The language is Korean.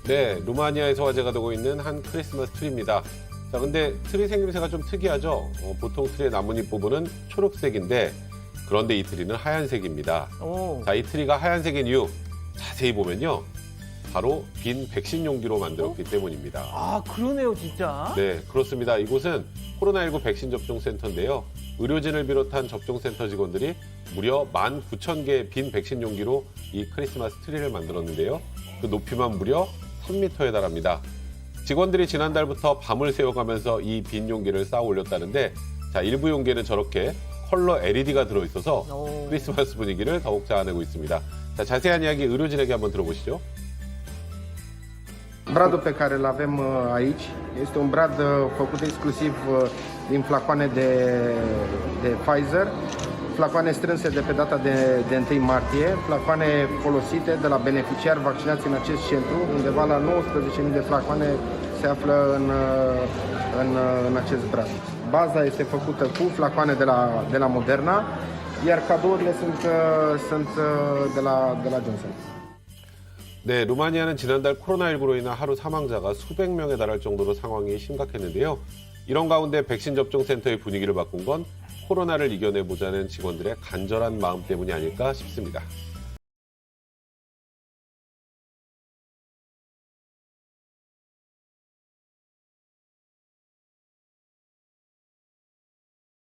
네, 루마니아에서 화제가 되고 있는 한 크리스마스 트리입니다. 자, 근데 트리 생김새가 좀 특이하죠? 보통 트리의 나뭇잎 부분은 초록색인데 그런데 이 트리는 하얀색입니다. 오. 자, 이 트리가 하얀색인 이유 자세히 보면요. 바로 빈 백신 용기로 만들었기 때문입니다. 아, 그러네요, 진짜. 네, 그렇습니다. 이곳은 코로나19 백신 접종 센터인데요. 의료진을 비롯한 접종센터 직원들이 무려 19,000개의 빈 백신 용기로 이 크리스마스 트리를 만들었는데요. 그 높이만 무려 3m에 달합니다. 직원들이 지난달부터 밤을 새워가면서 이 빈 용기를 쌓아 올렸다는데 자, 일부 용기에는 저렇게 컬러 LED가 들어있어서 오. 크리스마스 분위기를 더욱 자아내고 있습니다. 자, 자세한 이야기 의료진에게 한번 들어보시죠. Bradul pe care îl avem aici este un brad făcut exclusiv din flacoane de Pfizer, flacoane strânse de pe data de 1 martie, flacoane folosite de la beneficiari vaccinați în acest centru, undeva la 19.000 de flacoane se află în acest brad. Baza este făcută cu flacoane de la Moderna, iar cadourile sunt de la Johnson. 네, 루마니아는 지난달 코로나19로 인한 하루 사망자가 수백 명에 달할 정도로 상황이 심각했는데요. 이런 가운데 백신 접종 센터의 분위기를 바꾼 건 코로나를 이겨내보자는 직원들의 간절한 마음 때문이 아닐까 싶습니다.